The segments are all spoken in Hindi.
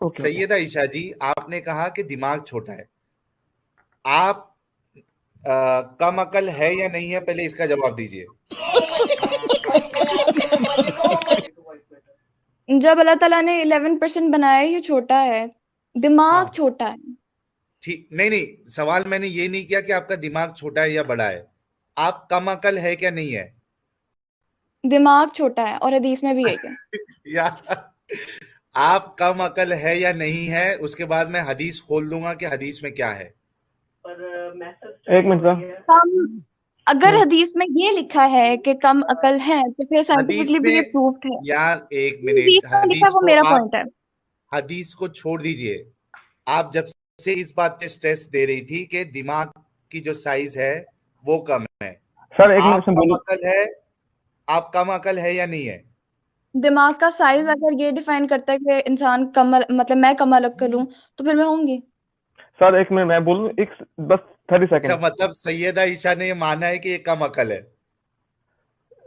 Okay okay. सैयदा ईशा जी, आपने कहा कि दिमाग छोटा है। आप कम अकल है या नहीं है, पहले इसका जवाब दीजिए। जब अल्लाह ताला ने 11% बनाया, ये छोटा है, दिमाग हाँ छोटा है। ठीक, नहीं नहीं, सवाल मैंने ये नहीं किया कि आपका दिमाग छोटा है या बड़ा है। आप कम अकल है क्या नहीं है? दिमाग छोटा है, और हदीस में भी है क्या? या आप कम अकल है या नहीं है, उसके बाद मैं हदीस खोल दूंगा कि हदीस में क्या है। एक मिनट का। कम, अगर हदीस में ये लिखा है कि कम अकल है, तो फिर हदीस साइंटिफिकली भी ये में, प्रूव्ड है। यार एक मिनट, हदीस में लिखा है, वो मेरा पॉइंट है। हदीस को छोड़ दीजिए। आप जब से इस बात पे स्ट्रेस दे रही थी कि दिमाग की जो साइज है वो कम है, सर एक मिनट आप में कम बोलूँ। अकल है, आप कम अकल है या नहीं है? दिमाग का साइज अगर ये डिफाइन करता है कि इंसान कम, मतलब मैं कम अलग करूं, तो फिर मैं होंगी। सर एक मिनट मैं बोलूँ, एक बस 30 अच्छा, सेकंड। मतलब सैयदा ईशा ने ये माना है कि ये कम अकल है।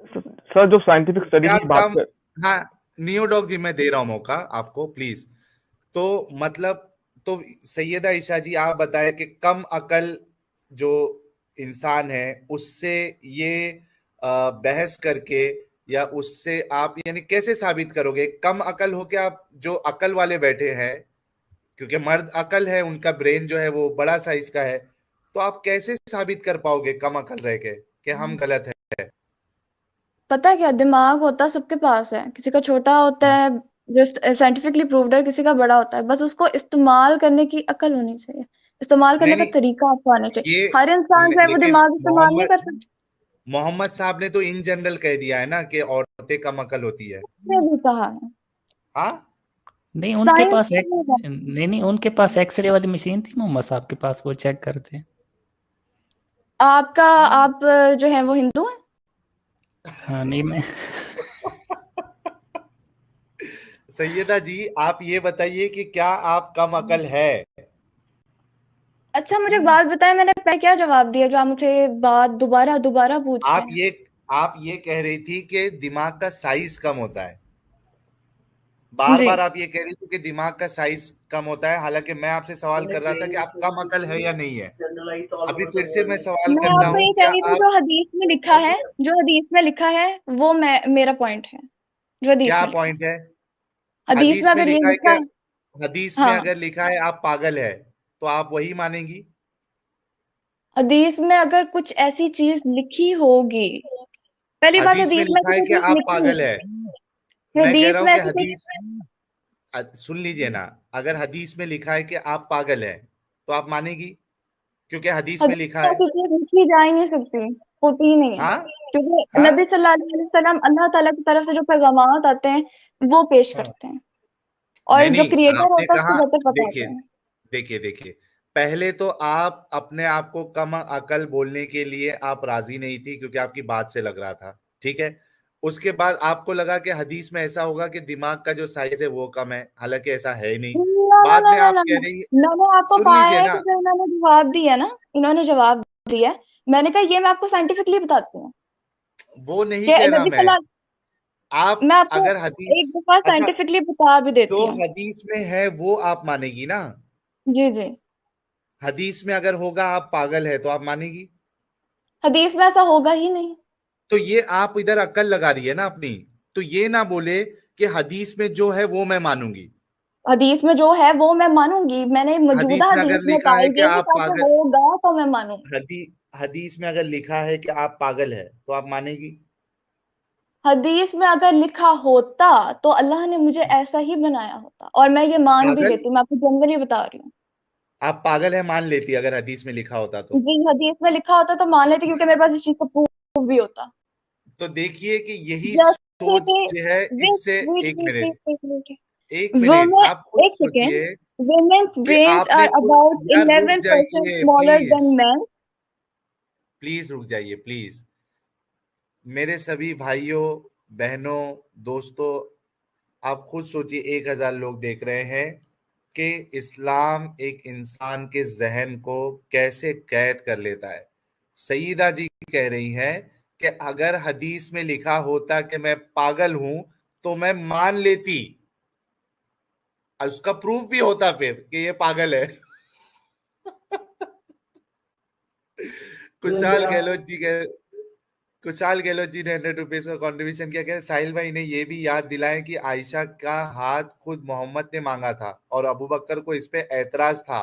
सर जो साइंटिफिक तो स्टडी क्या की बात कम, कर। हाँ, नियोडॉग जी मैं दे रहा हूं मौका आपको, प्लीज। तो मतलब, तो सैयदा ईशा जी आप बताएं कि कम अकल जो इंसान है उससे ये बहस करके, या उससे आप यानी कैसे साबित करोगे कम अकल हो के? आप जो अकल वाले बैठे हैं, क्योंकि मर्द अकल है, उनका ब्रेन जो है वो बड़ा साइज का है, तो आप कैसे साबित कर पाओगे कम अकल रह के कि हम गलत है? पता है क्या, दिमाग होता सबके पास है, किसी का छोटा होता है, जो साइंटिफिकली प्रूव्ड है, किसी का बड़ा होता है। बस उसको इस्तेमाल करने की अकल होनी चाहिए, इस्तेमाल नहीं करने का नहीं, तरीका आपको आना चाहिए। ये हर इंसान जो है वो लेकिन दिमाग इस्तेमाल नहीं मोहम्मद कर सकता। मोहम्मद साहब ने तो इन जनरल कह दिया है ना कि औरतें कम अकल होती है। ने भी कहा है, हाँ, नहीं उनके साइंस पास एक, नहीं नहीं उनके पास एक्सरे वाली मशीन थी मोहम्मद साहब के पास, वो चेक करते। आपका, आप जो है वो हिंदू है? हाँ नहीं मैं सैयदा जी आप ये बताइए कि क्या आप कम अकल है? अच्छा, मुझे एक बात बताएं, मैंने पहले क्या जवाब दिया जो आप मुझे बात दोबारा दोबारा पूछ रहे आप हैं? ये आप ये कह रही थी कि दिमाग का साइज कम होता है। बार जी। बार आप ये कह रही थी कि दिमाग का साइज कम होता है, हालांकि मैं आपसे सवाल कर रहा था कि आप कम अकल है या नहीं है। अभी फिर से मैं सवाल मैं करता आपको हूँ, ये कह क्या रही थी, आप, जो हदीस में लिखा है, जो हदीस में लिखा है, वो मेरा पॉइंट है, जो हदीस क्या में लिखा है। पॉइंट है? हदीस में हदीस में अगर ये लिखा है लिखा क्या? है, हदीस में हाँ, अगर लिखा है आप पागल है, तो आप वही मानेंगी? हदीस में अगर कुछ ऐसी चीज लिखी होगी, पहली बात, हदीस में हदीस में लिखा ऐसी है कोई कि चीज आप लिखी पागल नहीं है। है। मैं कह हदीस रहा हूं में कि ऐसी कोई, सुन लीजिए ना, अगर हदीस में लिखा है कि आप पागल हैं, तो आप मानेगी? क्योंकि हदीस में हदीस लिखा में है। ऐसी चीज लिखी जा ही नहीं सकती, होती ही नहीं है। हाँ क्योंकि हाँ नबी सल्लल्लाहु अलैहि वसल्लम अल्लाह ताला की तरफ से जो पैगामात आते हैं, वो पेश हाँ। करते हैं, और नहीं जो नहीं, क्रिएटर आपने होता है कहा, उसको बेहतर पता देखिए होता है। देखिए देखिए, पहले तो आप अपने आप को कम अकल बोलने के लिए आप राजी नहीं थी, क्योंकि आपकी बात से लग रहा था, ठीक है। उसके बाद आपको लगा कि हदीस में ऐसा होगा कि दिमाग का जो साइज है वो कम है, हालांकि ऐसा है ही नहीं। ना ना बाद ना में ना आप ना कह ना। रही, मैंने आपको सुन कहा लीजिए है कि ना, जो इन्होंने जवाब दिया ना, इन्होंने जवाब दिया, मैंने कहा ये मैं आपको साइंटिफिकली बताती हूँ वो नहीं कि कह रहा नबी मैं। सल्लल्लाहु, आप मैं आपको अगर हदीस, एक दफा अच्छा, साइंटिफिकली बता भी जो देती हूँ। हदीस में है वो आप मानेगी ना? जी जी। हदीस में अगर होगा आप पागल है, तो आप मानेगी? हदीस में ऐसा होगा ही नहीं। तो ये आप इधर अक्ल लगा रही है ना अपनी। तो ये ना बोले कि हदीस में जो है वो मैं मानूंगी। हदीस में जो है वो मैं मानूंगी, मैंने मौजूदा हदीस में हदीस अगर में लिखा कहा है है कि ये आप लिखा कि पागल, होगा तो मैं मानूंगी। हदीस में अगर लिखा है कि आप पागल है, तो आप मानेगी? हदीस में अगर लिखा होता, तो अल्लाह ने मुझे ऐसा ही बनाया होता, और मैं ये तो मान भी पागल, लेती हूँ, मैं आपको जनरली बता रही हूँ। आप पागल है मान लेती अगर हदीस में लिखा होता तो? जी, हदीस में लिखा होता तो मान लेती, क्योंकि मेरे पास इस चीज का प्रूफ भी होता। तो देखिए कि यही जैसे सोच कि, जो है वेट इससे, वेट एक wait minute, wait wait wait, एक मिनट, वुमेन, आप खुद एक सेकेंड, सोचिए women's कि brains आपने are खुद, about यार रुक 11% जाइए smaller please, than men। Please रुक जाइए प्लीज। मेरे सभी भाइयों, बहनों, दोस्तों, आप खुद सोचिए, 1,000 लोग देख रहे हैं कि इस्लाम एक इंसान के जहन को कैसे कैद कर लेता है। सईदा जी कह रही हैं कि अगर हदीस में लिखा होता कि मैं पागल हूं, तो मैं मान लेती। उसका प्रूफ भी होता फिर कि ये पागल है। कुशाल गहलोत जी के कुशाल गहलोत जी ने 100 रुपीज का कंट्रीब्यूशन किया। कहते साहिल भाई ने ये भी याद दिलाया कि आयशा का हाथ खुद मोहम्मद ने मांगा था और अबू बकर को इस पे ऐतराज था,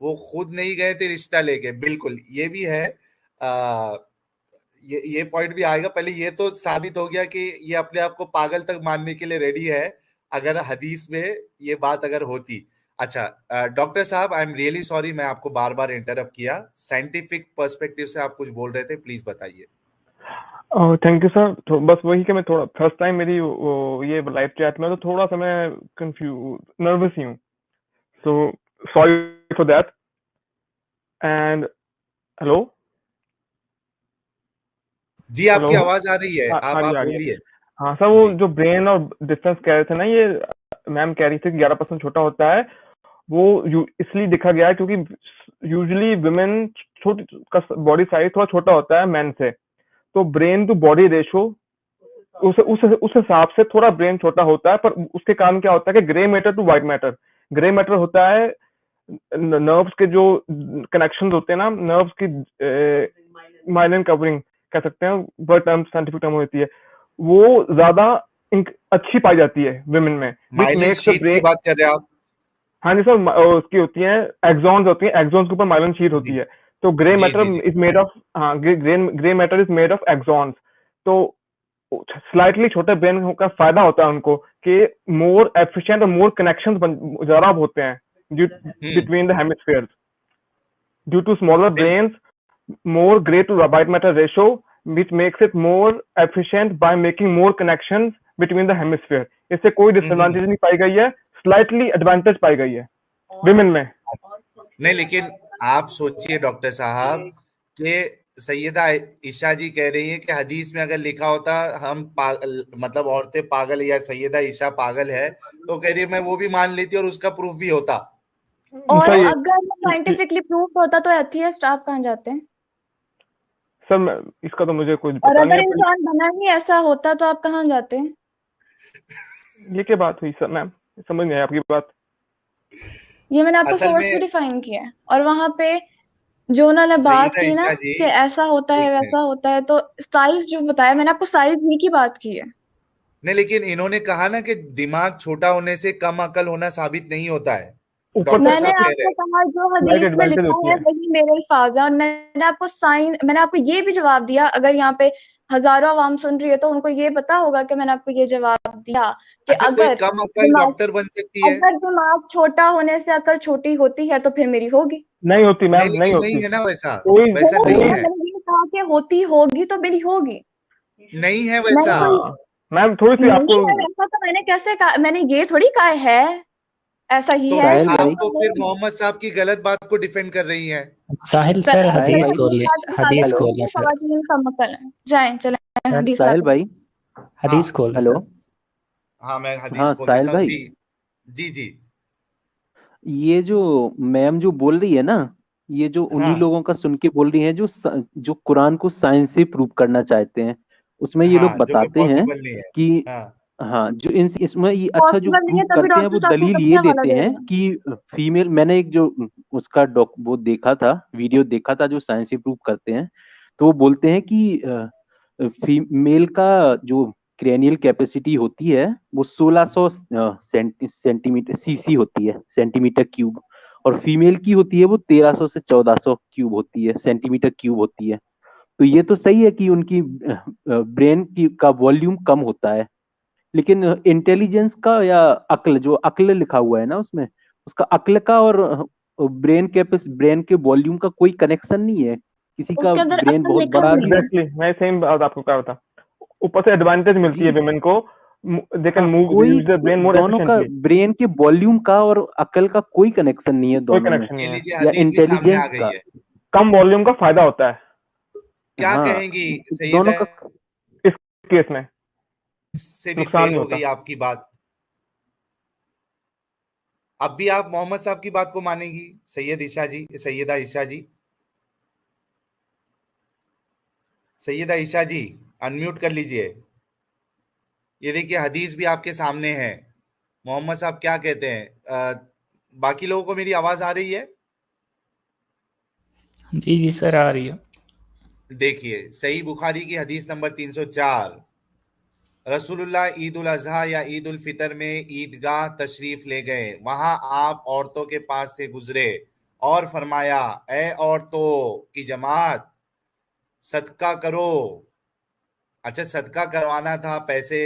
वो खुद नहीं गए थे रिश्ता लेके। बिल्कुल ये भी है। ये पॉइंट भी आएगा। पहले ये तो साबित हो गया कि ये अपने आप को पागल तक मानने के लिए रेडी है अगर हदीस में ये बात अगर होती। अच्छा डॉक्टर साहब, आई एम रियली सॉरी, मैं आपको बार बार इंटरप्ट किया। साइंटिफिक पर्सपेक्टिव से आप कुछ बोल रहे थे, प्लीज बताइए। Thank you sir. तो बस वही कि मैं थोड़ा फर्स्ट टाइम मेरी ये लाइव चैट में, तो थोड़ा सा मैं नर्वस ही हूँ, so sorry for that. And hello जी आपकी आवाज आ रही है, हाँ आप जी, आ रही है। बोलिए। हाँ सर, वो जो ब्रेन और डिफरेंस कह रहे थे ना, ये मैम कह रही थी कि 11% छोटा होता है। वो इसलिए देखा गया है क्योंकि यूजुअली वुमेन छोटी का बॉडी साइज थोड़ा छोटा होता है मैन से, तो ब्रेन टू बॉडी रेशो उस हिसाब से थोड़ा ब्रेन छोटा होता है। पर उसके कारण क्या होता है कि grey matter to white matter, grey matter होता है नर्व्स के जो कनेक्शन होते हैं ना, नर्व्स की माइलिन कवरिंग कह सकते हैं, वर्ड टर्म साइंटिफिक टर्म होती है, वो ज्यादा अच्छी पाई जाती है विमेन में, विच माइलिन मेक्स द शीट की ब्रेन। बात कर रहे हैं आप? हाँ जी सर, उसकी होती है एक्सॉन्स, होती है एक्सॉन्स के ऊपर माइलिन शीट होती जी है। तो ग्रे जी मैटर जी जी इज मेड ऑफ, हाँ, grey matter is made of axons. तो स्लाइटली छोटे ब्रेन का फायदा होता है उनको कि मोर एफिशिएंट और मोर कनेक्शंस ज्यादा होते हैं between the hemispheres. Due to smaller brains, more gray to white matter ratio, which makes it more efficient by making more connections between the hemisphere. इससे कोई डिसएडवांटेज नहीं पाई गई है, स्लाइटली एडवांटेज पाई गई है विमेन में। नहीं, लेकिन आप सोचिए डॉक्टर साहब कि सैयदा ईशा जी कह रही है कि हदीस में अगर लिखा होता हम मतलब औरतें पागल या सैयदा ईशा पागल है, तो कह रही है मैं वो भी मान लेती और उसका प्रूफ भी होता। और सर अगर साइंटिफिकली प्रूफ होता तो एथियस्ट आप कहाँ जाते हैं? सर इसका तो मुझे कुछ और पता अगर नहीं है, इंसान बना ही ऐसा होता तो आप कहाँ जाते हैं? ये क्या बात हुई सर मैम, समझ नहीं आई आपकी बात। ये मैंने आपको असल सोर्स में भी डिफाइन किया है, और वहां पे जो उन्होंने बात सैयदा की ना ईशा जी, कि ऐसा होता है एक मिनट, वैसा होता है, तो साइज जो बताया मैंने आपको, साइज ही की बात की है। नहीं लेकिन इन्होंने कहा ना कि दिमाग छोटा होने से कम अकल होना साबित नहीं होता है। ऊपर डॉक्टर मैंने साहब कह रहे आपको हैं कहा जो स्लाइट हदीस में एडवांटेज लिखा होती है है। वही मेरे अल्फाज है, और मैंने आपको ये भी जवाब दिया। अगर यहाँ पे हजारों आवाम सुन रही है तो उनको ये पता होगा कि मैंने आपको ये जवाब दिया कि अच्छा, कोई कम अकल दिमाग डॉक्टर बन सकती है? अगर दिमाग छोटा होने से अकल छोटी होती है तो फिर मेरी होगी। नहीं होती नहीं मैम, नहीं लेकिन नहीं होती। है ना वैसा, कोई वैसा होगी नहीं ना, है, मैंने ये कहा कि होती होगी तो मेरी होगी। नहीं है मैंने वैसा। कोई मैम थोड़ी सी आपको, नहीं है ऐसा, तो मैंने कैसे कहा? मैंने ये थोड़ी कहा है ऐसा ही तो है। फिर साहिल आप भाई, तो फिर मोहम्मद साहब की गलत बात को डिफेंड कर रही हैं। साहिल सर, सर साहिल हदीस भाई, खोल ले, हदीस खोल ले सर, खवातीन का मकल है। जाएं चले हदीस साहिल वाले। भाई, हदीस खोल ले हेलो। सर। हाँ मैं हदीस हाँ खोल साहिल देता हूँ भाई, जी। जी जी ये जो मैम जो बोल रही है ना, ये जो उन्हीं हाँ लोगों का सुन के बोल रही है जो कुरान को साइंस से प्रूव करना चाहते हैं। उसमें ये लोग हाँ, जो कि बताते हैं पॉसिबल नहीं है। कि हाँ हाँ, जो इसमें ये अच्छा जो पॉसिबल नहीं प्रूव है, तभी करते हैं डॉक्टर वो साहब को दलील ये कच्चा वाला देते दे हैं रहे हैं। कि फीमेल, मैंने एक जो उसका वो देखा था, वीडियो देखा था जो साइंस से प्रूव करते हैं, तो वो बोलते हैं कि फीमेल का जो क्रेनियल कैपेसिटी होती है वो 1600 सेंटीमीटर सीसी होती है, सेंटीमीटर क्यूब, और फीमेल की होती है वो 1300 से 1400 क्यूब होती है, सेंटीमीटर क्यूब होती है। तो ये तो सही है कि उनकी ब्रेन की का वॉल्यूम कम होता है, लेकिन इंटेलिजेंस का या अक्ल, जो अक्ल लिखा हुआ है ना उसमें, उसका अक्ल का और ब्रेन के वॉल्यूम का कोई कनेक्शन नहीं है। किसी का उसके अंदर ब्रेन अक्ल बहुत लिखा बड़ा नहीं भी है। है। एग्जैक्टली मैं सेम बात आपको कहा था। ऊपर से एडवांटेज मिलती है जी विमेन को, दे कैन हाँ, मूव कोई यूज द ब्रेन मोर दोनों का एफिशिएंटली। ब्रेन के वॉल्यूम का और अकल का कोई कनेक्शन नहीं है कोई दोनों में, कनेक्शन नहीं ये है। लीजिए, या हदीस भी सामने आ इंटेलिजेंस गई का। है। कम वॉल्यूम का फायदा होता है क्या हाँ, कहेंगी दोनों सैयदा? का। इस केस में, से भी नुकसान फेल नहीं हो होता। गई आपकी बात। अब भी आप मोहम्मद साहब की बात को मानेंगी सैयदा ईशा जी? सैयदा ईशा जी, अनम्यूट कर लीजिए। ये देखिए हदीस भी आपके सामने है। मोहम्मद साहब क्या कहते हैं? बाकी लोगों को मेरी आवाज आ रही है? जी जी सर, आ रही है। देखिए, सही बुखारी की हदीस नंबर 304, रसूलुल्लाह ईद उल अजहा या ईद उल फितर में ईदगाह तशरीफ ले गए। वहां आप औरतों के पास से गुजरे और फरमाया, ए औरतों की जमात, सदका करो। अच्छा, सदका करवाना था, पैसे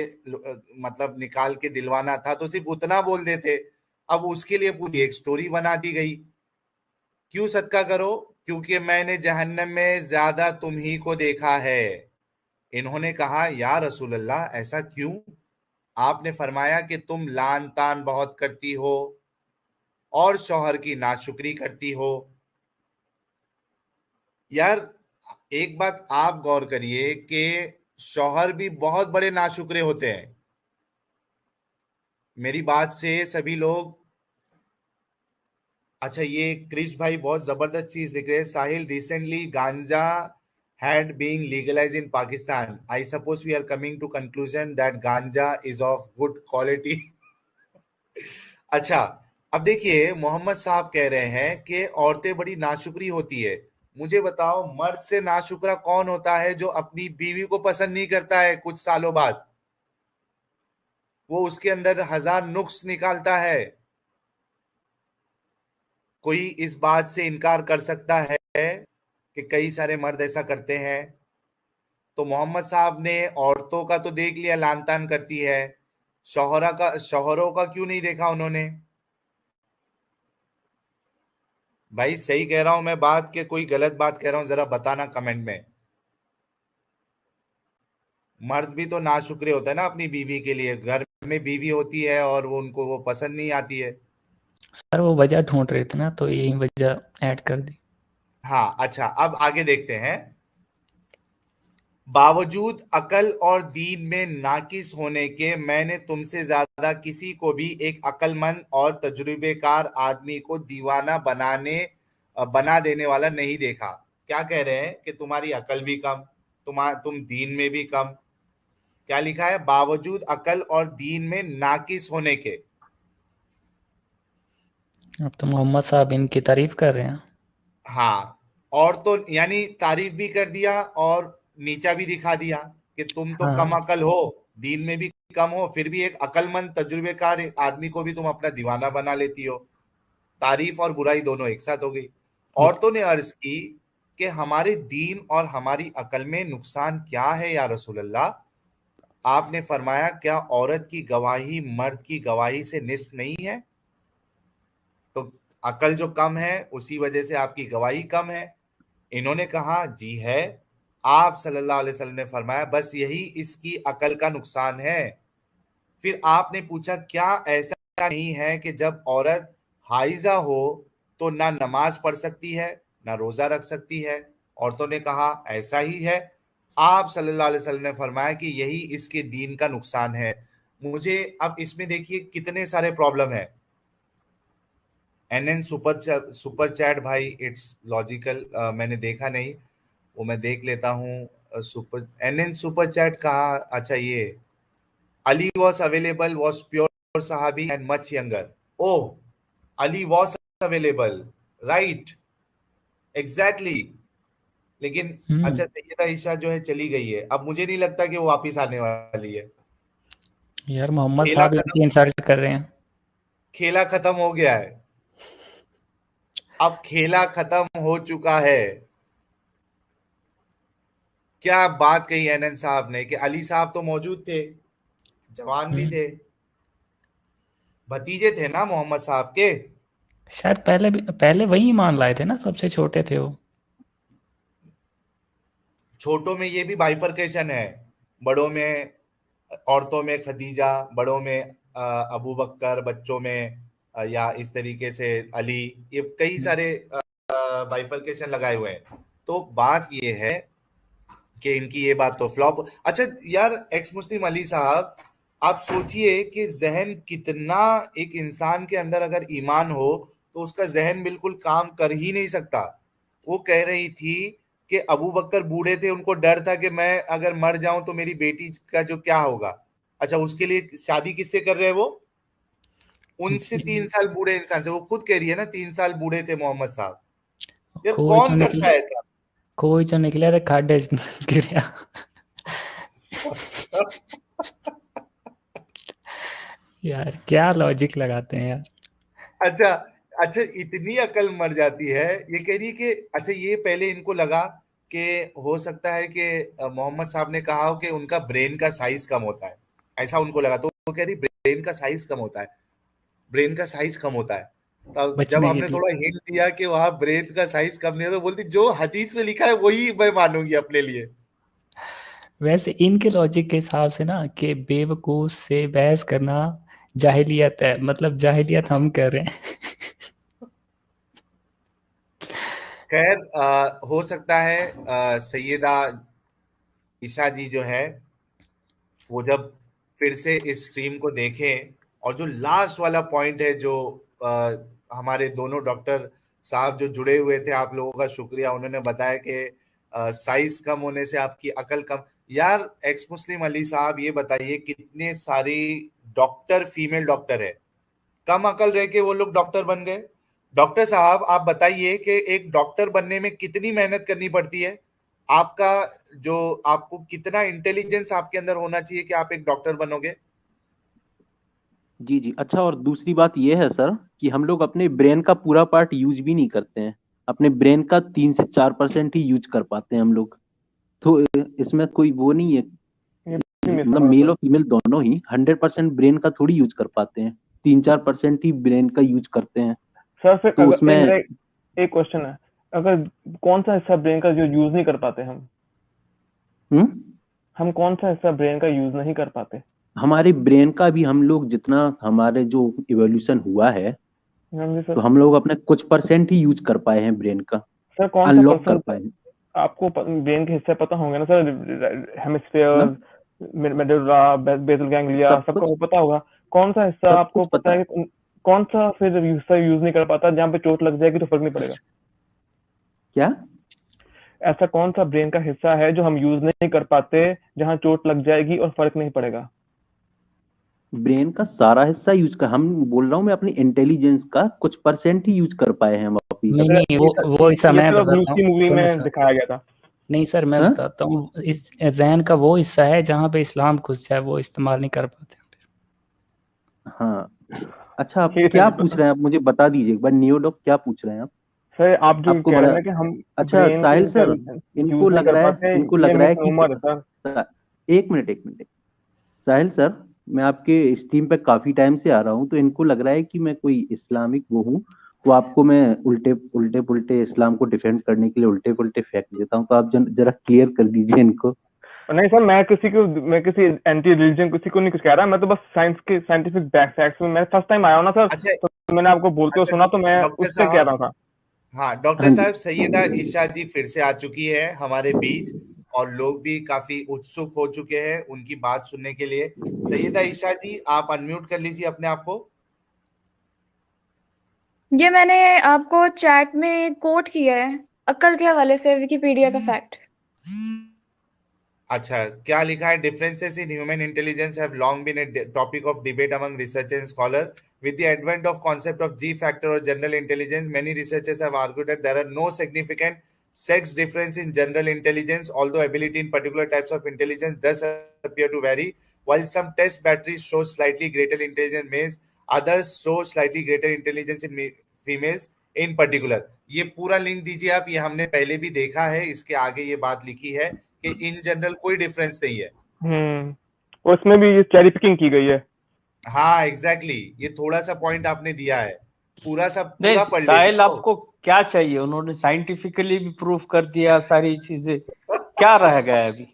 मतलब निकाल के दिलवाना था, तो सिर्फ उतना बोल देते। अब उसके लिए पूरी एक स्टोरी बना दी गई। क्यों सदका करो? क्योंकि मैंने जहन्नम में ज्यादा तुम ही को देखा है। इन्होंने कहा, या रसूल अल्लाह, ऐसा क्यों? आपने फरमाया कि तुम लान तान बहुत करती हो और शौहर की नाशुक्री करती हो। यार, एक बात आप गौर करिए कि शौहर भी बहुत बड़े नाशुक्रे होते हैं। मेरी बात से सभी लोग, अच्छा, ये क्रिश भाई बहुत जबरदस्त चीज लिख रहे हैं। साहिल, रिसेंटली गांजा had been legalized in Pakistan. I suppose we are coming to conclusion that ganja is of good quality. अच्छा, अब देखिए, मोहम्मद साहब कह रहे हैं कि औरतें बड़ी नाशुक्री होती है। मुझे बताओ, मर्द से नाशुक्रा कौन होता है जो अपनी बीवी को पसंद नहीं करता है कुछ सालों बाद? वो उसके अंदर हजार नुक्स निकालता है। कोई इस बात से इनकार कर सकता है कि कई सारे मर्द ऐसा करते हैं? तो मोहम्मद साहब ने औरतों का तो देख लिया, लान तान करती है, शौहरों का क्यों नहीं देखा उन्होंने? भाई, सही कह रहा हूं मैं बात के कोई गलत बात कह रहा हूं? जरा बताना कमेंट में। मर्द भी तो नाशुक्रे होता है ना अपनी बीवी के लिए। घर में बीवी होती है और वो उनको वो पसंद नहीं आती है। सर वो वजह ढूंढ रहे थे ना, तो यही वजह ऐड कर दी। हाँ, अच्छा, अब आगे देखते हैं। बावजूद अकल और दीन में नाकिस होने के मैंने तुमसे ज्यादा किसी को भी एक अक्लमंद और तजुर्बेकार आदमी को दीवाना बना देने वाला नहीं देखा। क्या कह रहे हैं कि तुम्हारी अकल भी कम, तुम दीन में भी कम। क्या लिखा है? बावजूद अकल और दीन में नाकिस होने के। अब तो मोहम्मद साहब इनकी तारीफ कर रहे हैं। हाँ, और तो यानी तारीफ भी कर दिया और नीचा भी दिखा दिया कि तुम तो हाँ। कम अकल हो, दीन में भी कम हो, फिर भी एक अकलमंद तजुर्बेकार आदमी को भी तुम अपना दीवाना बना लेती हो। तारीफ और बुराई दोनों एक साथ हो गई। औरतों ने अर्ज की कि हमारे दीन और हमारी अकल में नुकसान क्या है या रसूल अल्लाह? आपने फरमाया, क्या औरत की गवाही मर्द की गवाही से निस्फ नहीं है? तो अकल जो कम है उसी वजह से आपकी गवाही कम है। इन्होंने कहा, जी है। आप सल्लल्लाहु अलैहि वसल्लम ने फरमाया, बस यही इसकी अकल का नुकसान है। फिर आपने पूछा, क्या ऐसा नहीं है कि जब औरत हाइजा हो तो ना नमाज पढ़ सकती है ना रोजा रख सकती है? औरतों ने कहा, ऐसा ही है। आप सल्लल्लाहु अलैहि वसल्लम ने फरमाया कि यही इसके दीन का नुकसान है। मुझे अब इसमें देखिए कितने सारे प्रॉब्लम है। एनएन सुपर चैट भाई, इट्स लॉजिकल, मैंने देखा नहीं, वो मैं देख लेता हूँ। सुपर एनएन सुपर चैट कहा? अच्छा, ये Ali was available, was pure सहाबी and much younger. Oh, Ali was available, right, exactly. लेकिन अच्छा, सैयदा ईशा जो है चली गई है, अब मुझे नहीं लगता कि वो वापिस आने वाली है। यार मोहम्मद साहब इनकी इंसल्ट कर रहे हैं। खेला खत्म हो गया है, अब खेला खत्म हो चुका है। क्या बात कही एनएन साहब ने कि अली साहब तो मौजूद थे, जवान भी थे, भतीजे थे ना मोहम्मद साहब के। शायद पहले वही मान लाए थे ना, सबसे छोटे थे वो। छोटों में ये भी बाइफरकेशन है, बड़ों में औरतों में खदीजा, बड़ों में अबू बकर, बच्चों में या इस तरीके से अली, ये कई सारे बाइफरकेशन लगाए हुए हैं। तो बात ये है कि इनकी ये बात तो फ्लॉप। अच्छा यार, एक्स मुस्लिम अली साहब, आप सोचिए कि जहन कितना, एक इंसान के अंदर अगर ईमान हो तो उसका जहन बिल्कुल काम कर ही नहीं सकता। वो कह रही थी कि अबू बकर बूढ़े थे, उनको डर था कि मैं अगर मर जाऊं तो मेरी बेटी का जो क्या होगा। अच्छा, उसके लिए शादी किससे कर रहे हैं वो? उनसे जी 3 साल बूढ़े इंसान से, वो खुद कह रही है ना 3 साल बूढ़े थे मोहम्मद साहब। यार कोई जो कौन करता निकले है ऐसा? कोई जो निकले थे खाड्डे गिरा। यार क्या लॉजिक लगाते हैं यार। अच्छा अच्छा, इतनी अकल मर जाती है। ये कह रही है कि अच्छा, ये पहले इनको लगा कि हो सकता है कि मोहम्मद साहब ने कहा हो कि उनका ब्रेन का साइज कम होता है, ऐसा उनको लगा। तो वो कह रही ब्रेन का साइज कम होता है, ब्रेन का साइज कम होता है। तब जब बचने के हमने लिए। थोड़ा हिंट दिया कि वहां ब्रेन का साइज कम नहीं है, तो बोलती जो हदीस में लिखा है वही मैं मानूंगी अपने लिए। वैसे इनके लॉजिक के हिसाब से ना कि बेवकूफ से बहस करना जाहिलियत है, मतलब जाहिलियत हम कर रहे हैं। खैर हो सकता है सैयदा ईशा जी जो है वो जब फिर से इस स्ट्रीम को देखें, और जो लास्ट वाला पॉइंट है जो हमारे दोनों डॉक्टर साहब जो जुड़े हुए थे, आप लोगों का शुक्रिया, उन्होंने बताया कि साइज कम होने से आपकी अकल कम। यार एक्स मुस्लिम अली साहब, ये बताइए कितने सारे डॉक्टर फीमेल डॉक्टर है, कम अकल रह के वो लोग डॉक्टर बन गए। डॉक्टर साहब आप बताइए कि एक डॉक्टर बनने में कितनी मेहनत करनी पड़ती है, आपका जो आपको कितना इंटेलिजेंस आपके अंदर होना चाहिए कि आप एक डॉक्टर बनोगे। जी जी। अच्छा, और दूसरी बात ये है सर कि हम लोग अपने ब्रेन का पूरा पार्ट यूज भी नहीं करते हैं। अपने ब्रेन का 3 से 4% ही यूज कर पाते हैं हम लोग। तो इसमें कोई वो नहीं है, ये भी मिस मतलब हो रहा मेल था। और फीमेल दोनों ही 100% ब्रेन का थोड़ी यूज कर पाते हैं। 3-4% ही ब्रेन का यूज करते हैं। सर फिर तो अगर उसमें मेरा एक क्वेश्चन है, अगर कौन सा हिस्सा ब्रेन का जो यूज नहीं कर पाते हम्म हम कौन सा हिस्सा ब्रेन का यूज नहीं कर पाते? हमारे ब्रेन का भी हम लोग जितना हमारे जो इवोल्यूशन हुआ है, हाँ जी तो सर। हम लोग अपने कुछ परसेंट ही यूज कर पाए हैं ब्रेन का, सर कौन सा अनलॉक कर परसेंट? पाए हैं आपको ब्रेन के हिस्से पता होंगे ना सर, ना। हेमिस्फीयर, मेडुला, बेसल गैंग्लिया, सब सबको कुछ, वो पता होगा। कौन सा हिस्सा सब आपको कुछ पता पता है है। कि कौन सा फिर हिस्सा यूज नहीं कर पाता, जहाँ पे चोट लग जाएगी तो फर्क नहीं पड़ेगा? क्या? ऐसा कौन सा ब्रेन का हिस्सा है जो हम यूज नहीं कर पाते, जहाँ चोट लग जाएगी और फर्क नहीं पड़ेगा? ब्रेन का सारा हिस्सा यूज कर, हम बोल रहा हूँ मैं अपनी इंटेलिजेंस का कुछ परसेंट ही यूज कर पाए हैं हम अभी नहीं तक। नहीं, वो हिस्सा ये मैं तो ब्रूस बताता की हूँ, मूवी सुनो में सर। दिखाया गया था। नहीं सर, मैं हाँ बताता हूँ, इस जहन का वो हिस्सा है जहाँ पे इस्लाम घुस जाए, वो इस्तेमाल नहीं कर पाते। हाँ। अच्छा, आप ये तो क्या नहीं पूछ पता रहे हैं? आप मुझे बता दीजिए एक बार, नियोडॉक क्या पूछ रहे हैं आप? सर। आप जो आपको कह रहे बड़ा हैं ना कि हम अच्छा ब्रेन की साहिल सर, इंटेलिजेंस यूज नहीं कर पाते, इनको ये लग रहा है कि मिसनोमर है सर। एक मिनट। साहिल सर, मैं आपके स्ट्रीम पे काफी टाइम से आ रहा हूँ, तो इनको लग रहा है कि मैं कोई इस्लामिक वो हूँ, तो आपको मैं उल्टे उल्टे पुल्टे इस्लाम को डिफेंड करने के लिए उल्टे पुल्टे फेंक देता हूँ। तो आप जरा क्लियर कर दीजिए इनको। नहीं सर, मैं किसी एंटी रिलीजन किसी को नहीं कुछ कह रहा, मैं तो बस साइंस के साइंटिफिक फैक्ट्स में मैं फर्स्ट टाइम आया हूँ ना सर, अच्छा तो मैंने आपको बोलते हुए अच्छा सुना, तो मैं डॉक्टर उससे कह साहब, रहा था। हाँ डॉक्टर हाँ जी। साहब, सैयदा ईशा जी फिर से आ चुकी है हमारे बीच, और लोग भी काफी उत्सुक हो चुके हैं उनकी बात सुनने के लिए। सैयदा ईशा जी, आप अनम्यूट कर लीजिए अपने आप को। ये मैंने आपको चैट में कोट किया है, अक्ल के हवाले से विकिपीडिया का फैक्ट। अच्छा, क्या लिखा है? Differences in human intelligence have long been a topic of debate among researchers and scholar with the advent of concept of G factor or general intelligence. Many researchers have argued that there are no significant sex difference in general intelligence, although ability in particular types of intelligence does appear to vary. While some test batteries show slightly greater intelligence in males, others show slightly greater intelligence in females in particular. ये पूरा लिंक दीजिए आप, ये हमने पहले भी देखा है, इसके आगे ये बात लिखी है कि इन जनरल कोई डिफरेंस नहीं है। और इसमें भी ये चेरी पिकिंग की गई है। हाँ एग्जैक्टली exactly. ये थोड़ा सा पॉइंट आपने दिया है, पूरा सब नहीं पूरा पढ़ लीजिए साहिल, आपको क्या चाहिए? उन्होंने साइंटिफिकली भी प्रूफ कर दिया सारी चीजें, क्या रह गया अभी?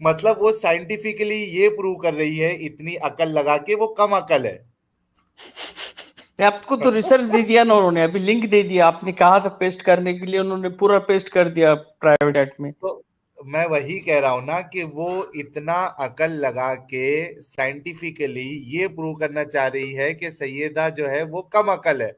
मतलब वो साइंटिफिकली ये प्रूव कर रही है इतनी अकल लगा के वो कम अकल है। आपको तो रिसर्च दे दिया ना उन्होंने, अभी लिंक दे दिया, आपने कहा था पेस्ट करने के लिए, उन्होंने पूरा पेस्ट कर दिया प्राइवेट चैट में। तो मैं वही कह रहा हूं ना कि वो इतना अकल लगा के साइंटिफिकली ये प्रूव करना चाह रही है कि सैयदा जो है वो कम अकल है।